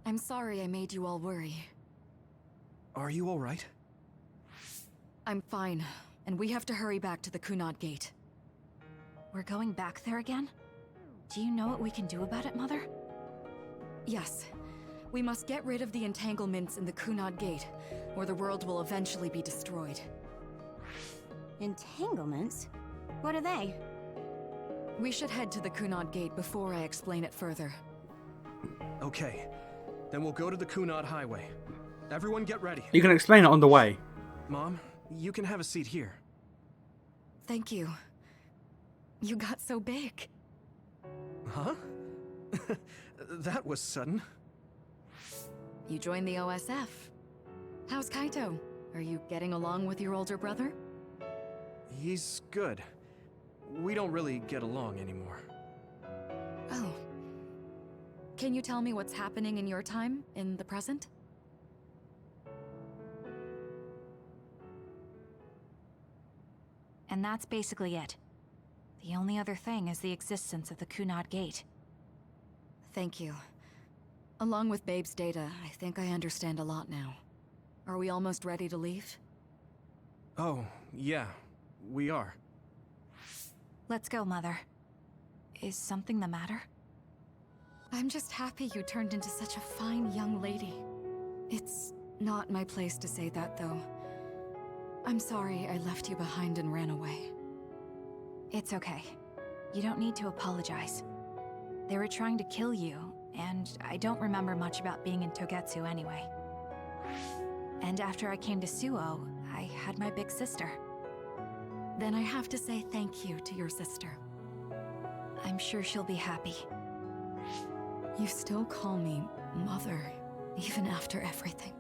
I'm sorry I made you all worry. Are you alright? I'm fine, and we have to hurry back to the Kunad Gate. We're going back there again? Do you know what we can do about it, Mother? Yes. We must get rid of the entanglements in the Kunad Gate, or the world will eventually be destroyed. Entanglements? What are they? We should head to the Kunad Gate before I explain it further. Okay. Then we'll go to the Kunad Highway. Everyone get ready. You can explain it on the way. Mom, you can have a seat here. Thank you. You got so big. Huh? That was sudden. You joined the OSF. How's Kaito? Are you getting along with your older brother? He's good. We don't really get along anymore. Oh. Can you tell me what's happening in your time, in the present? And that's basically it. The only other thing is the existence of the Kunad Gate. Thank you. Along with Babe's data, I think I understand a lot now. Are we almost ready to leave? Oh, yeah, we are. Let's go, Mother. Is something the matter? I'm just happy you turned into such a fine young lady. It's not my place to say that, though. I'm sorry I left you behind and ran away. It's okay. You don't need to apologize. They were trying to kill you, and I don't remember much about being in Togetsu anyway. And after I came to Suo, I had my big sister. Then I have to say thank you to your sister. I'm sure she'll be happy. You still call me Mother, even after everything.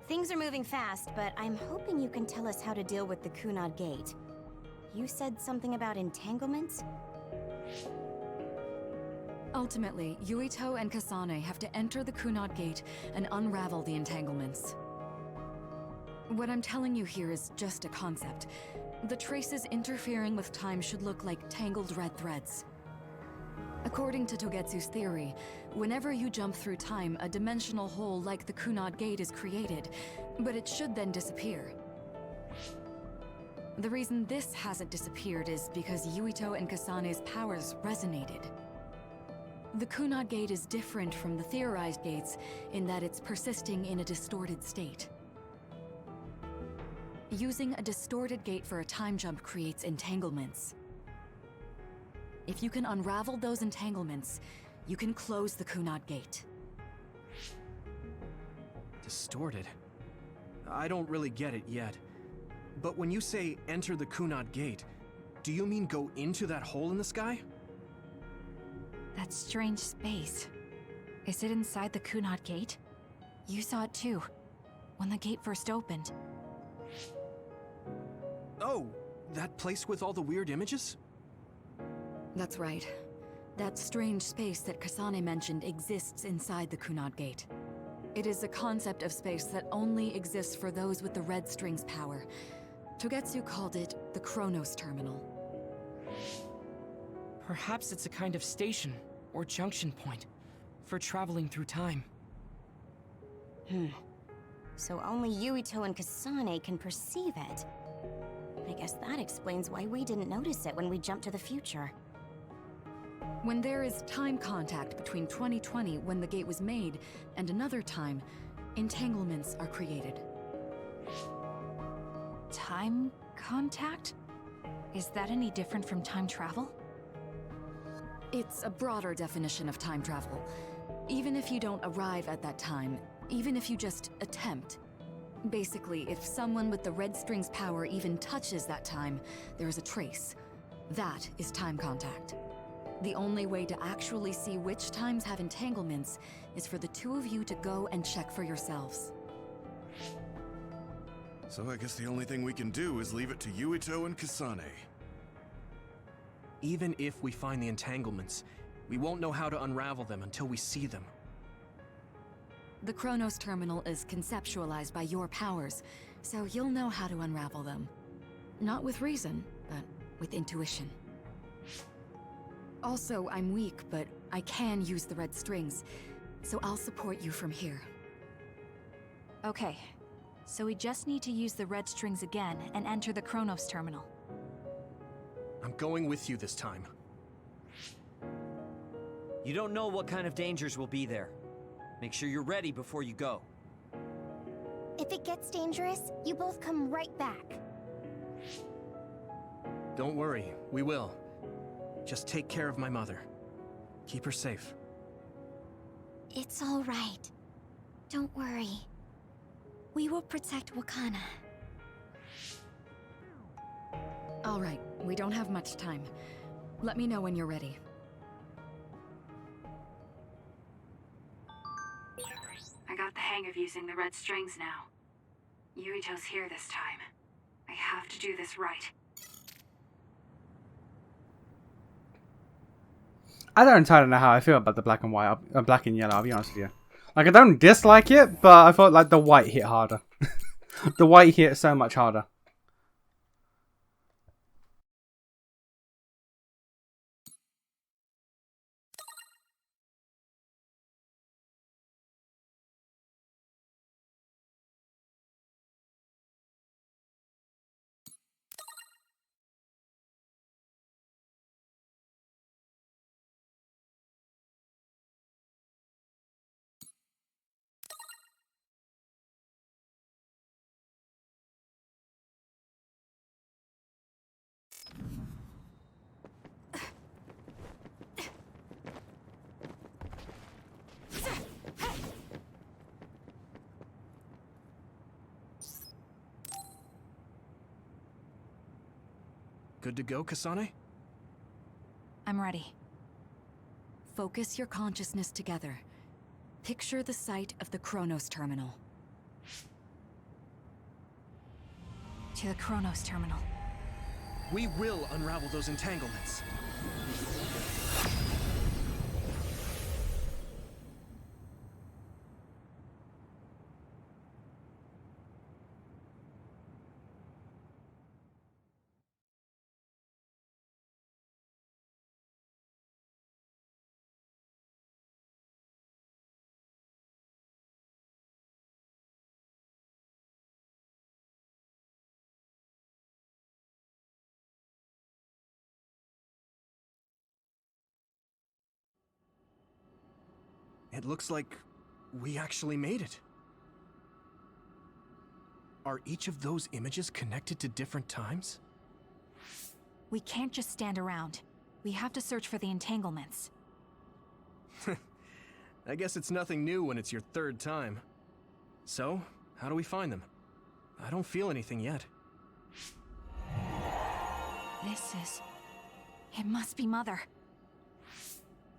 Things are moving fast, but I'm hoping you can tell us how to deal with the Kunad Gate. You said something about entanglements? Ultimately, Yuito and Kasane have to enter the Kunad Gate and unravel the entanglements. What I'm telling you here is just a concept. The traces interfering with time should look like tangled red threads. According to Togetsu's theory, whenever you jump through time, a dimensional hole like the Kunad Gate is created, but it should then disappear. The reason this hasn't disappeared is because Yuito and Kasane's powers resonated. The Kunad Gate is different from the theorized gates in that it's persisting in a distorted state. Using a distorted gate for a time jump creates entanglements. If you can unravel those entanglements, you can close the Kunad Gate. Distorted? I don't really get it yet. But when you say enter the Kunad Gate, do you mean go into that hole in the sky? That strange space. Is it inside the Kunad Gate? You saw it too, when the gate first opened. Oh, that place with all the weird images? That's right. That strange space that Kasane mentioned exists inside the Kunad Gate. It is a concept of space that only exists for those with the red string's power. Togetsu called it the Chronos Terminal. Perhaps it's a kind of station, or junction point, for traveling through time. So only Yuito and Kasane can perceive it. I guess that explains why we didn't notice it when we jumped to the future. When there is time contact between 2020, when the gate was made, and another time, entanglements are created. Time contact? Is that any different from time travel? It's a broader definition of time travel. Even if you don't arrive at that time, even if you just attempt. Basically, if someone with the red string's power even touches that time, there is a trace. That is time contact. The only way to actually see which times have entanglements is for the two of you to go and check for yourselves. So I guess the only thing we can do is leave it to Yuito and Kasane. Even if we find the entanglements, we won't know how to unravel them until we see them. The Chronos Terminal is conceptualized by your powers, so you'll know how to unravel them. Not with reason, but with intuition. Also, I'm weak, but I can use the red strings, so I'll support you from here. Okay, so we just need to use the red strings again and enter the Chronos Terminal. I'm going with you this time. You don't know what kind of dangers will be there. Make sure you're ready before you go. If it gets dangerous, you both come right back. Don't worry, we will. Just take care of my mother. Keep her safe. It's all right. Don't worry. We will protect Wakana. All right, we don't have much time. Let me know when you're ready. I got the hang of using the red strings now. Yuito's here this time. I have to do this right. I don't entirely know how I feel about the black and white, black and yellow, I'll be honest with you. Like, I don't dislike it, but I thought like the white hit harder. The white hit so much harder. Good to go, Kasane? I'm ready. Focus your consciousness together. Picture the site of the Chronos Terminal. To the Chronos Terminal. We will unravel those entanglements. It looks like we actually made it. Are each of those images connected to different times? We can't just stand around. We have to search for the entanglements. I guess it's nothing new when it's your third time. So, how do we find them? I don't feel anything yet. This is... It must be Mother.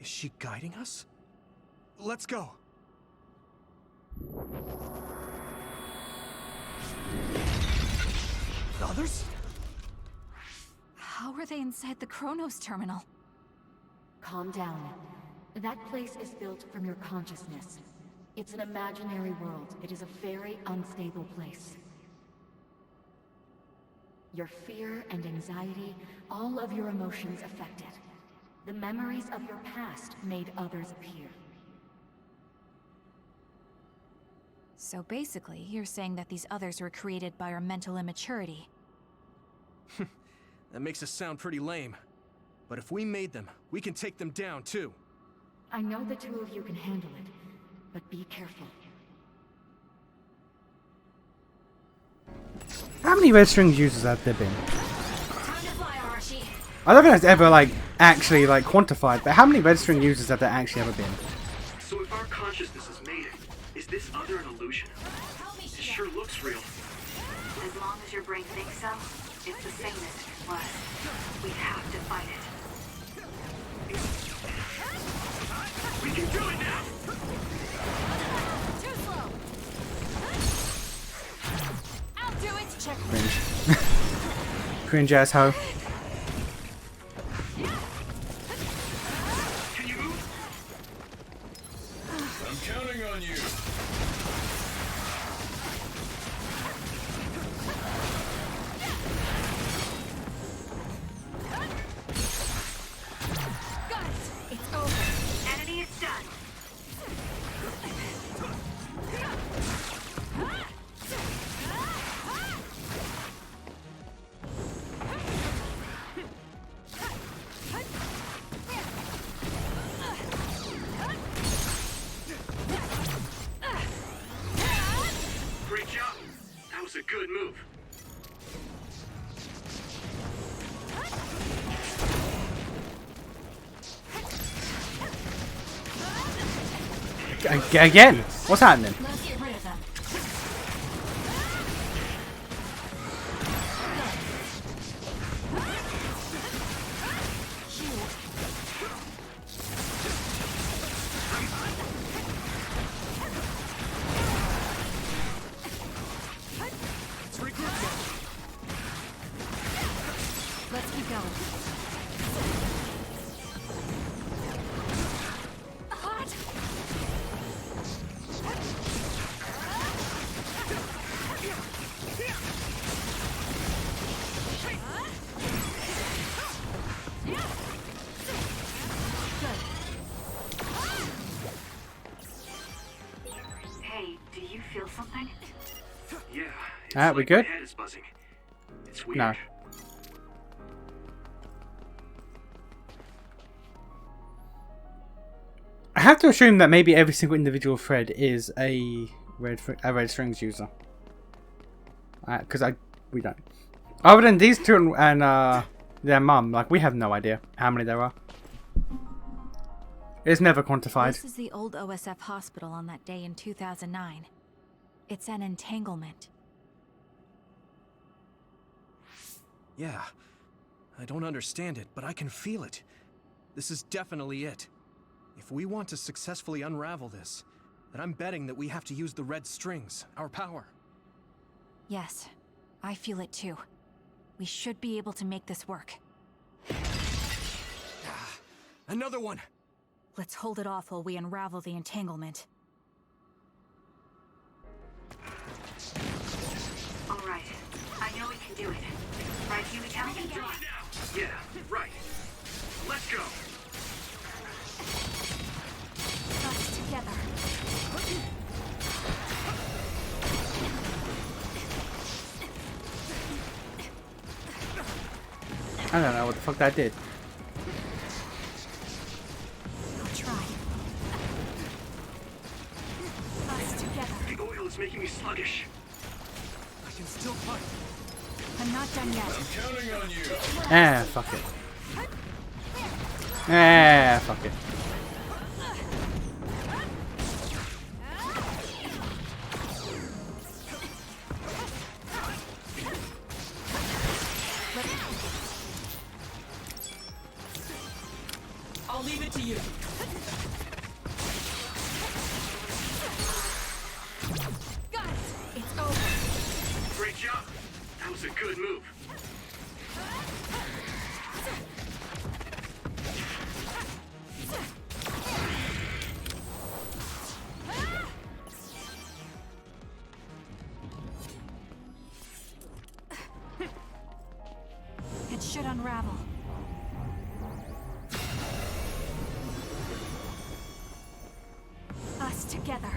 Is she guiding us? Let's go! The others? How are they inside the Chronos Terminal? Calm down. That place is built from your consciousness. It's an imaginary world. It is a very unstable place. Your fear and anxiety, all of your emotions affected. The memories of your past made others appear. So basically, you're saying that these others were created by our mental immaturity. That makes us sound pretty lame. But if we made them, we can take them down too. I know the two of you can handle it, but be careful. How many red strings users have there been? I don't think it's ever like actually like quantified, but how many red string users have there actually ever been? So if our this other an illusion? It sure looks real. As long as your brain thinks so, it's the same as it was. We have to fight it. We can do it now! Too slow. I'll do it. Check. Cringe. Cringe ass hoe. Can you move? I'm counting on you. Got it. It's over. Enemy is done. Great job. That was a good move. Again? What's happening? Let's get rid of them. Let's keep going. Hot. Hey, do you feel something? Yeah. Alright, we good? My head is buzzing. It's weird. No. I have to assume that maybe every single individual thread is a red strings user. Because we don't. Other than these two and their mum, like we have no idea how many there are. It's never quantified. This is the old OSF hospital on that day in 2009. It's an entanglement. Yeah. I don't understand it, but I can feel it. This is definitely it. If we want to successfully unravel this, then I'm betting that we have to use the red strings, our power. Yes, I feel it too. We should be able to make this work. Another one! Let's hold it off while we unravel the entanglement. All right. I know we can do it. Right, Huey? Do it now! Yeah, right. Let's go! Us together. I don't know what the fuck that did. I'll try. Us together. The oil is making me sluggish. I can still fight. I'm not done yet. I'm counting on you. Ah, fuck it. Ah, fuck it. I'll leave it to you. Got it. It's over. Great job. That was a good move. It should unravel. Us together.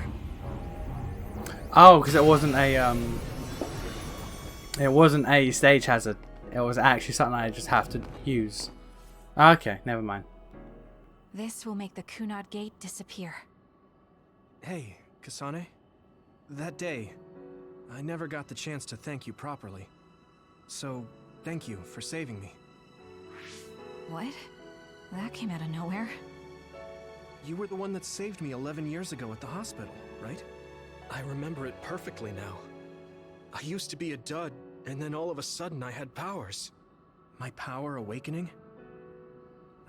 Oh, because it wasn't a stage hazard. It was actually something I just have to use. Okay, never mind. This will make the Kunad Gate disappear. Hey, Kasane. That day, I never got the chance to thank you properly. So, thank you for saving me. What? That came out of nowhere. You were the one that saved me 11 years ago at the hospital, right? I remember it perfectly now. I used to be a dud, and then all of a sudden I had powers. My power awakening?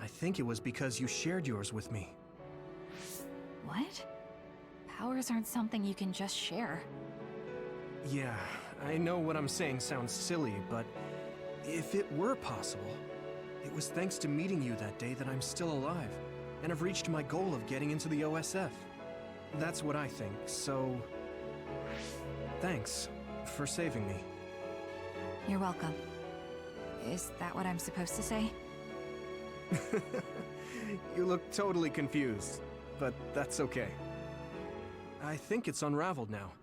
I think it was because you shared yours with me. What? Powers aren't something you can just share. Yeah, I know what I'm saying sounds silly, but if it were possible, it was thanks to meeting you that day that I'm still alive, and have reached my goal of getting into the OSF. That's what I think, so... thanks for saving me. You're welcome. Is that what I'm supposed to say? You look totally confused, but that's okay. I think it's unraveled now.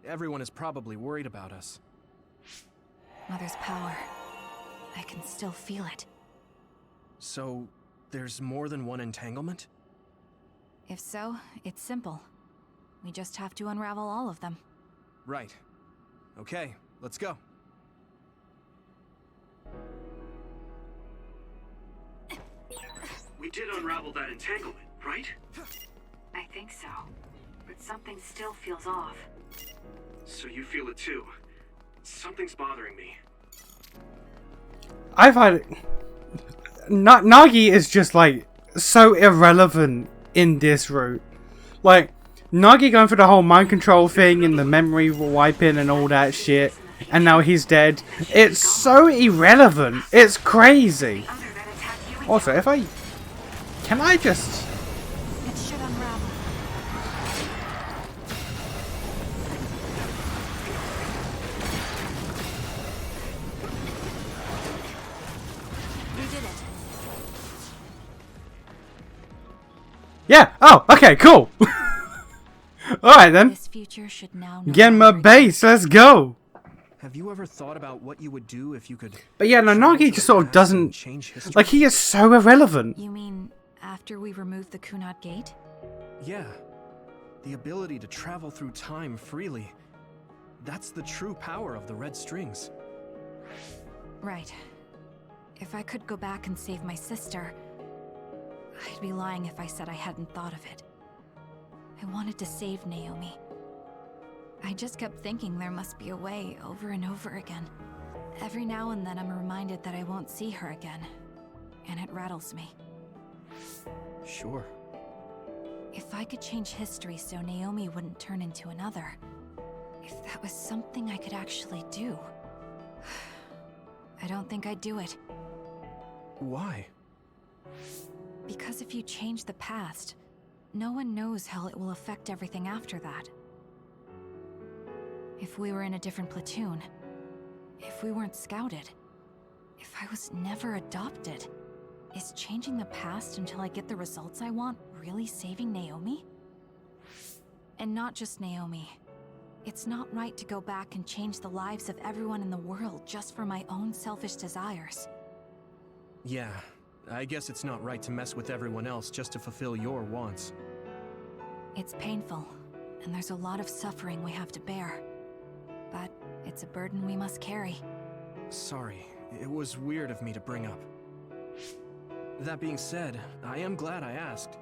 Everyone is probably worried about us. Mother's power. I can still feel it. So, there's more than one entanglement? If so, it's simple. We just have to unravel all of them. Right. Okay, let's go. We did unravel that entanglement, right? I think so. But something still feels off. So you feel it too. Something's bothering me. I find it... Nagi is just like so irrelevant in this route. Like, Nagi going through the whole mind control thing and the memory wiping and all that shit, and now he's dead. It's so irrelevant. It's crazy. Also, if I... Can I just... It should unravel. You did it. Yeah. Oh, okay, cool. Alright then. This future should now no Genma longer base, let's go. Have you ever thought about what you would do if you could... But yeah, no, travel Nagi to just the sort of past doesn't... and change history? Like, he is so irrelevant. You mean after we remove the Kunad Gate? Yeah. The ability to travel through time freely. That's the true power of the red strings. Right. If I could go back and save my sister, I'd be lying if I said I hadn't thought of it. I wanted to save Naomi. I just kept thinking there must be a way over and over again. Every now and then I'm reminded that I won't see her again, and it rattles me. Sure. If I could change history so Naomi wouldn't turn into another, if that was something I could actually do, I don't think I'd do it. Why? Because if you change the past, no one knows how it will affect everything after that. If we were in a different platoon, if we weren't scouted, if I was never adopted, is changing the past until I get the results I want really saving Naomi? And not just Naomi. It's not right to go back and change the lives of everyone in the world just for my own selfish desires. Yeah, I guess it's not right to mess with everyone else just to fulfill your wants. It's painful, and there's a lot of suffering we have to bear. But it's a burden we must carry. Sorry, it was weird of me to bring up. That being said, I am glad I asked,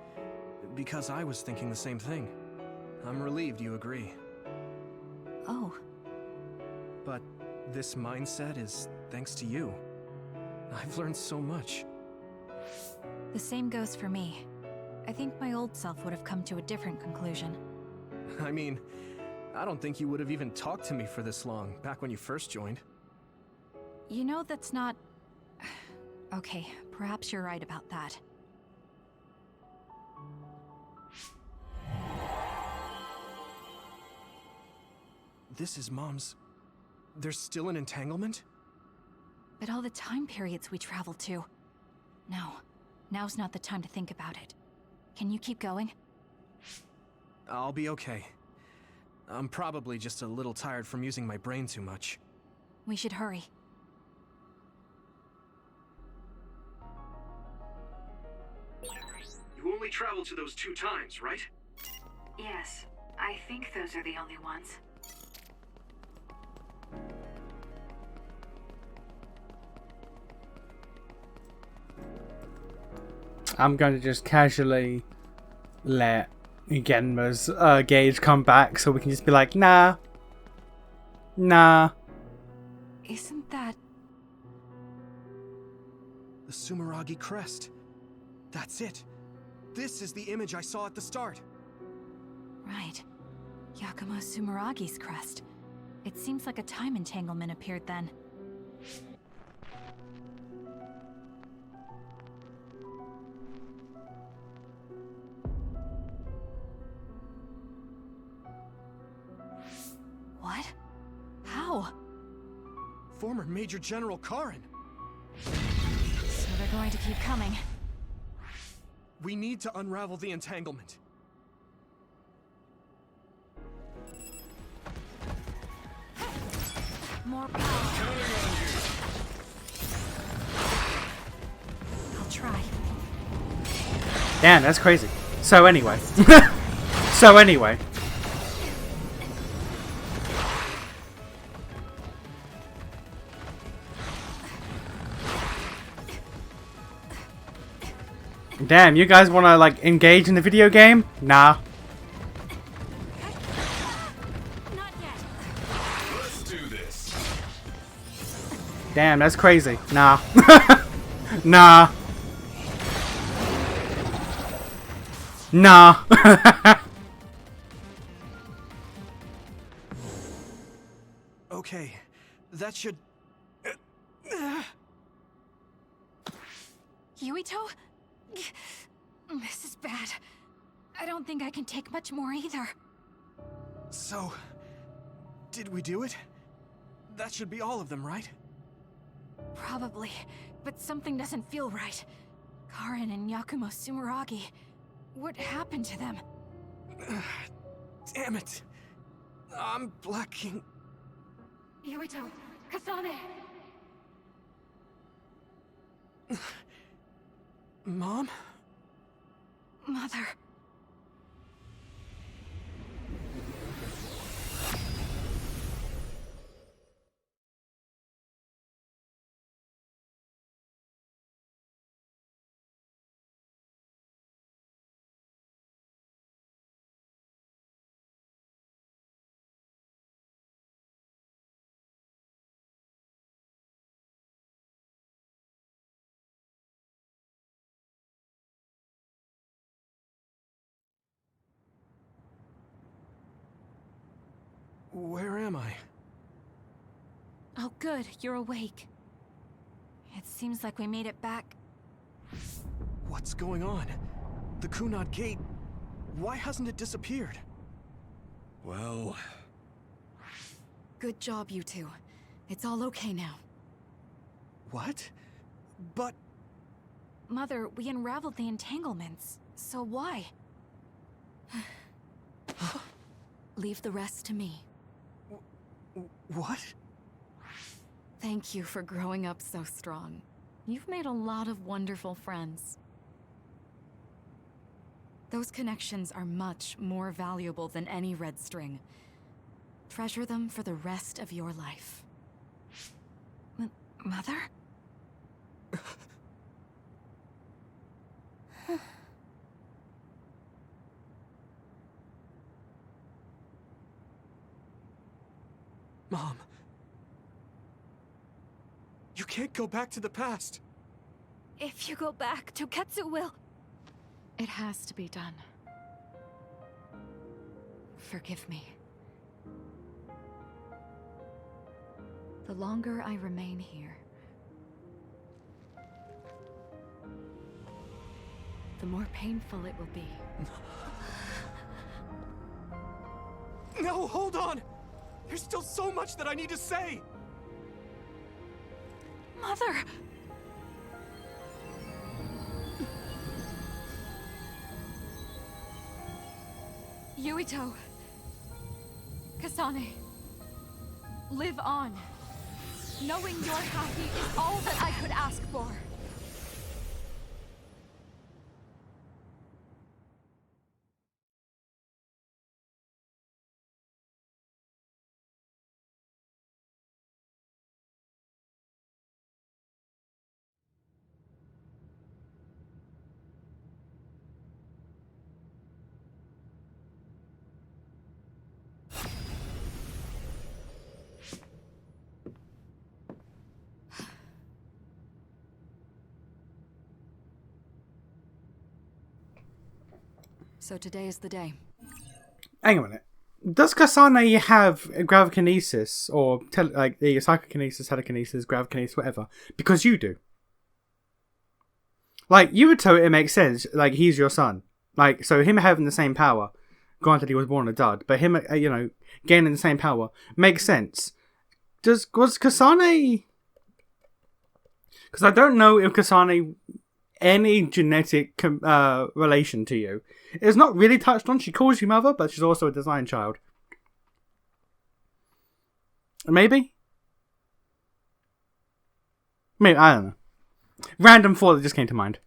because I was thinking the same thing. I'm relieved you agree. Oh. But this mindset is thanks to you. I've learned so much. The same goes for me. I think my old self would have come to a different conclusion. I mean, I don't think you would have even talked to me for this long, back when you first joined. You know, that's not... Okay, perhaps you're right about that. This is Mom's... There's still an entanglement? But all the time periods we travel to... No, now's not the time to think about it. Can you keep going? I'll be okay. I'm probably just a little tired from using my brain too much. We should hurry. You only traveled to those 2 times, right? Yes, I think those are the only ones. I'm going to just casually let Genma's gauge come back so we can just be like, nah. Nah. Isn't that... The Sumeragi crest. That's it. This is the image I saw at the start. right? Yakumo Sumeragi's crest. It seems like a time entanglement appeared then. What? How? Former Major General Karin. So they're going to keep coming. We need to unravel the entanglement. More power. I'll try. Damn, that's crazy. So anyway. So anyway. Damn, you guys wanna like engage in the video game? Nah. Not yet. Let's do this. Damn, that's crazy. Nah. Nah. Nah. Okay, that should... Yuito? This is bad. I don't think I can take much more either. So... did we do it? That should be all of them, right? Probably, but something doesn't feel right. Karin and Yakumo Sumeragi. What happened to them? Damn it. I'm blacking... Yuito! Kasane! Mom? Mother. Where am I? Oh good, you're awake. It seems like we made it back. What's going on? The Kunad Gate... why hasn't it disappeared? Well, Good job, you two. It's all okay now. What? But... Mother, we unraveled the entanglements. So why? Leave the rest to me. what? Thank you for growing up so strong. You've made a lot of wonderful friends. Those connections are much more valuable than any red string. Treasure them for the rest of your life. Mother? Mom. You can't go back to the past. If you go back, Toketsu will... It has to be done. Forgive me. The longer I remain here, the more painful it will be. No, hold on! There's still so much that I need to say! Mother! Yuito! Kasane! Live on! Knowing you're happy is all that I could ask for! So today is the day. Hang on a minute. Does Kasane have gravikinesis or psychokinesis, telekinesis, gravikinesis, whatever? Because you do. Like Yuito, it makes sense. Like he's your son. Like so, him having the same power. Granted, he was born a dud, but him, gaining the same power makes sense. Was Kasane? Because I don't know if Kasane any genetic relation to you. It's not really touched on. She calls you mother, but she's also a design child. Maybe? Maybe, I don't know. Random thought that just came to mind.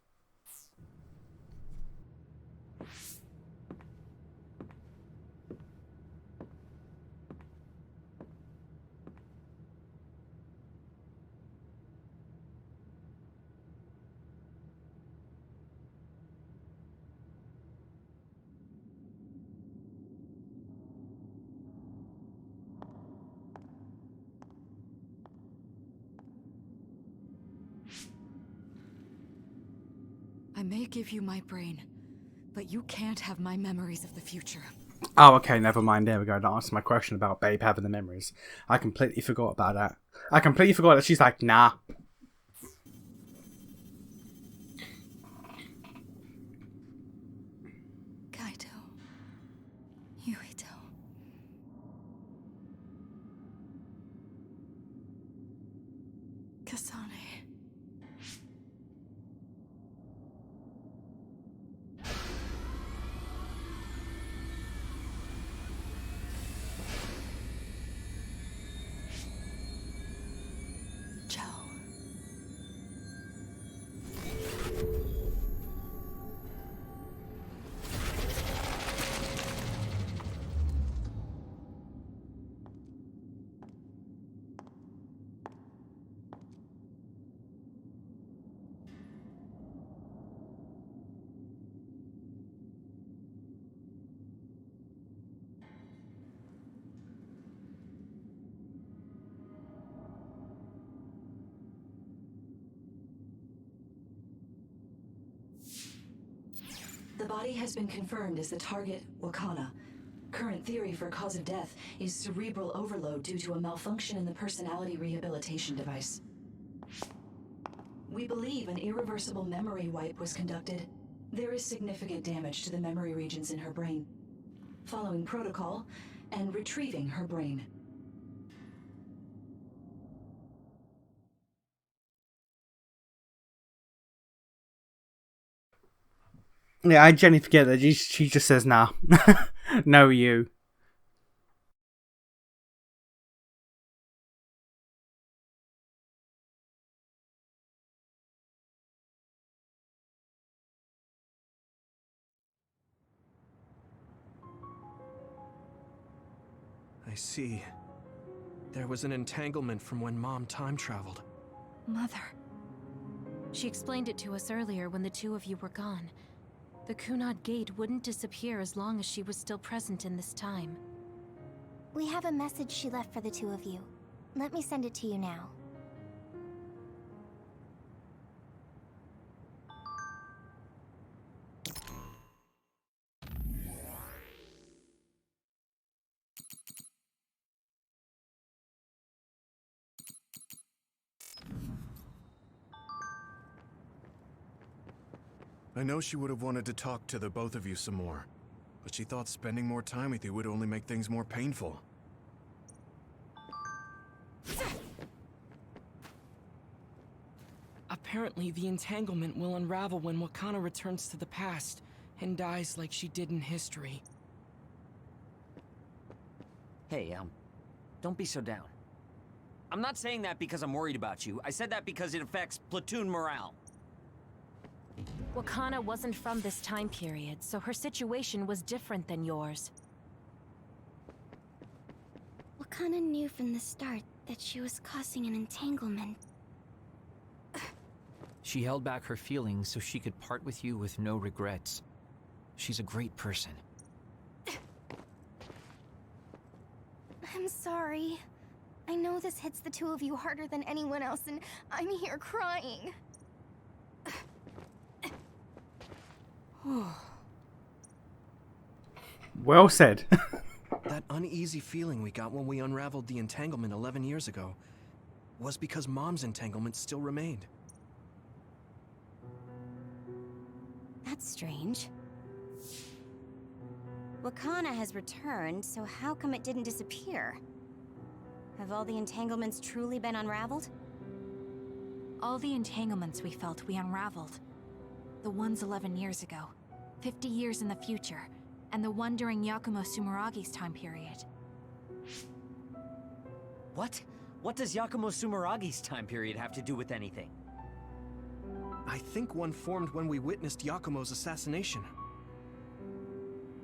I may give you my brain, but you can't have my memories of the future. Oh, okay, never mind. There we go. That answers my question about Babe having the memories. I completely forgot about that. I completely forgot that she's like, nah. Kaito. Yuito. Kasane. The body has been confirmed as the target, Wakana. Current theory for cause of death is cerebral overload due to a malfunction in the personality rehabilitation device. We believe an irreversible memory wipe was conducted. There is significant damage to the memory regions in her brain. Following protocol and retrieving her brain. Yeah, I genuinely forget that she just says, nah. No, you. I see. There was an entanglement from when Mom time traveled. Mother. She explained it to us earlier when the two of you were gone. The Kunad Gate wouldn't disappear as long as she was still present in this time. We have a message she left for the two of you. Let me send it to you now. I know she would have wanted to talk to the both of you some more, but she thought spending more time with you would only make things more painful. Apparently, the entanglement will unravel when Wakana returns to the past and dies like she did in history. Hey, don't be so down. I'm not saying that because I'm worried about you. I said that because it affects platoon morale. Wakana wasn't from this time period, so her situation was different than yours. Wakana knew from the start that she was causing an entanglement. She held back her feelings so she could part with you with no regrets. She's a great person. I'm sorry. I know this hits the two of you harder than anyone else, and I'm here crying. Well said. That uneasy feeling we got when we unraveled the entanglement 11 years ago was because Mom's entanglement still remained. That's strange. Wakana has returned, so how come it didn't disappear? Have all the entanglements truly been unraveled? All the entanglements we felt we unraveled. The ones 11 years ago, 50 years in the future, and the one during Yakumo Sumeragi's time period. What? What does Yakumo Sumeragi's time period have to do with anything? I think one formed when we witnessed Yakumo's assassination.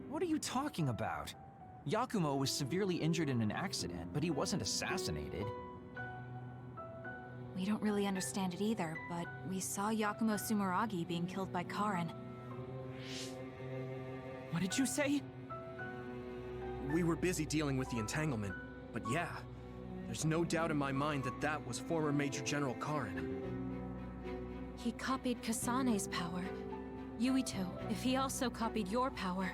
What are you talking about? Yakumo was severely injured in an accident, but he wasn't assassinated. We don't really understand it either, but we saw Yakumo Sumeragi being killed by Karin. What did you say? We were busy dealing with the entanglement, but yeah, there's no doubt in my mind that that was former Major General Karin. He copied Kasane's power. Yuito, if he also copied your power.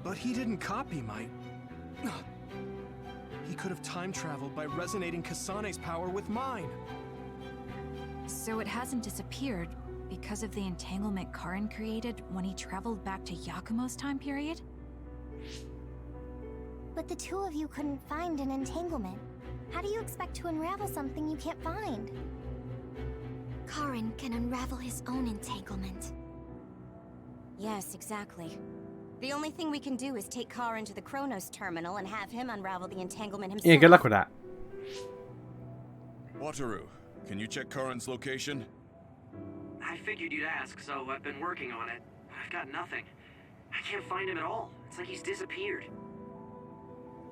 But he didn't copy my... He could have time-traveled by resonating Kasane's power with mine. So it hasn't disappeared because of the entanglement Karin created when he traveled back to Yakumo's time period? But the two of you couldn't find an entanglement. How do you expect to unravel something you can't find? Karin can unravel his own entanglement. Yes, exactly. The only thing we can do is take Karin to the Chronos terminal and have him unravel the entanglement himself. Yeah, good luck with that. Wataru, can you check Karin's location? I figured you'd ask, so I've been working on it. I've got nothing. I can't find him at all. It's like he's disappeared.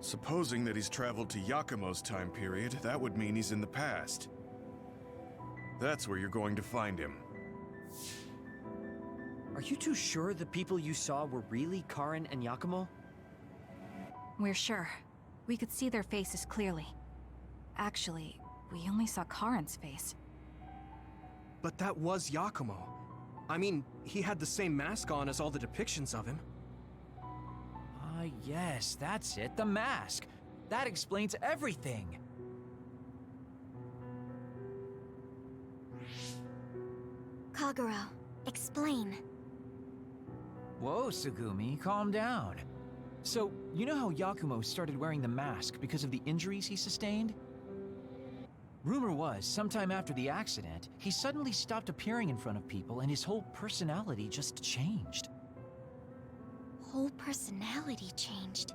Supposing that he's traveled to Yakumo's time period, that would mean he's in the past. That's where you're going to find him. Are you too sure the people you saw were really Karin and Yakumo? We're sure. We could see their faces clearly. Actually, we only saw Karin's face. But that was Yakumo. I mean, he had the same mask on as all the depictions of him. Yes, that's it, the mask. That explains everything. Kagero, explain. Whoa, Sugumi, calm down. So, you know how Yakumo started wearing the mask because of the injuries he sustained? Rumor was, sometime after the accident, he suddenly stopped appearing in front of people and his whole personality just changed. Whole personality changed.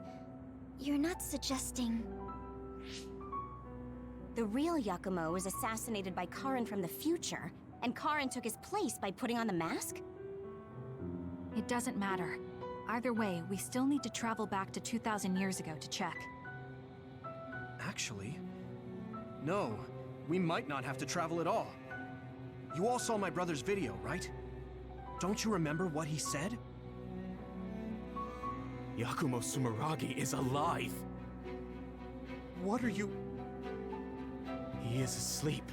You're not suggesting... The real Yakumo was assassinated by Karin from the future, and Karin took his place by putting on the mask? It doesn't matter. Either way, we still need to travel back to 2,000 years ago to check. Actually, no. We might not have to travel at all. You all saw my brother's video, right? Don't you remember what he said? Yakumo Sumeragi is alive! What are you... He is asleep,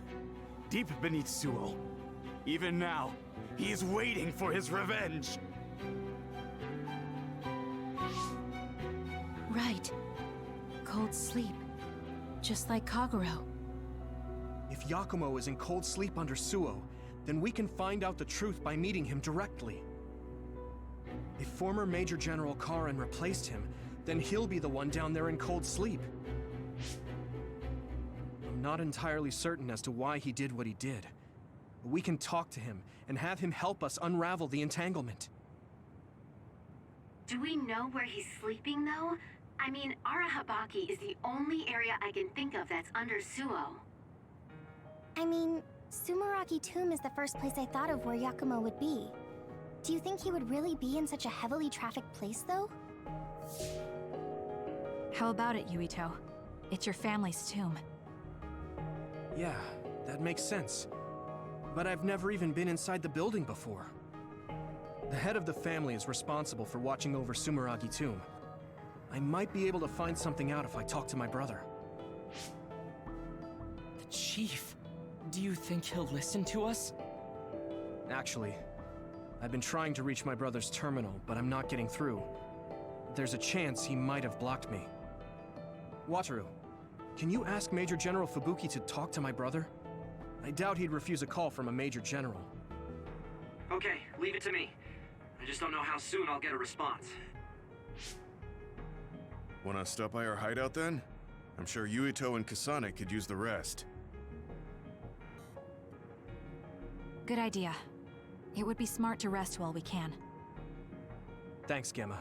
deep beneath Suo. Even now, he is waiting for his revenge! Right. Cold sleep. Just like Kagero. If Yakumo is in cold sleep under Suo, then we can find out the truth by meeting him directly. If former Major General Karin replaced him, then he'll be the one down there in cold sleep. I'm not entirely certain as to why he did what he did, but we can talk to him and have him help us unravel the entanglement. Do we know where he's sleeping, though? I mean, Arahabaki is the only area I can think of that's under Suo. I mean, Sumeragi Tomb is the first place I thought of where Yakumo would be. Do you think he would really be in such a heavily trafficked place, though? How about it, Yuito? It's your family's tomb. Yeah, that makes sense. But I've never even been inside the building before. The head of the family is responsible for watching over Sumeragi Tomb. I might be able to find something out if I talk to my brother. The chief. Do you think he'll listen to us? Actually, I've been trying to reach my brother's terminal, but I'm not getting through. There's a chance he might have blocked me. Wataru, can you ask Major General Fubuki to talk to my brother? I doubt he'd refuse a call from a Major General. Okay, leave it to me. I just don't know how soon I'll get a response. Wanna stop by our hideout then? I'm sure Yuito and Kasane could use the rest. Good idea. It would be smart to rest while we can. Thanks, Genma.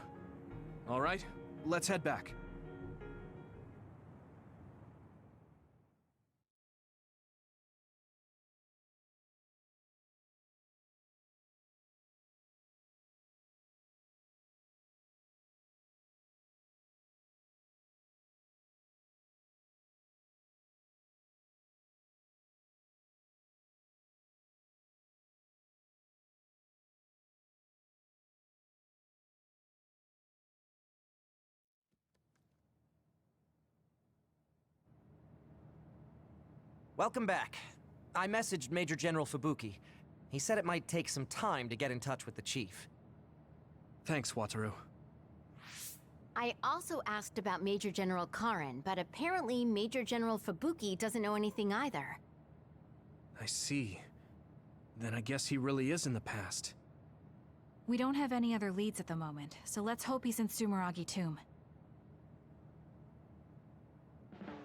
All right, let's head back. Welcome back. I messaged Major General Fubuki. He said it might take some time to get in touch with the chief. Thanks, Wataru. I also asked about Major General Karen, but apparently Major General Fubuki doesn't know anything either. I see. Then I guess he really is in the past. We don't have any other leads at the moment, so let's hope he's in Sumeragi Tomb.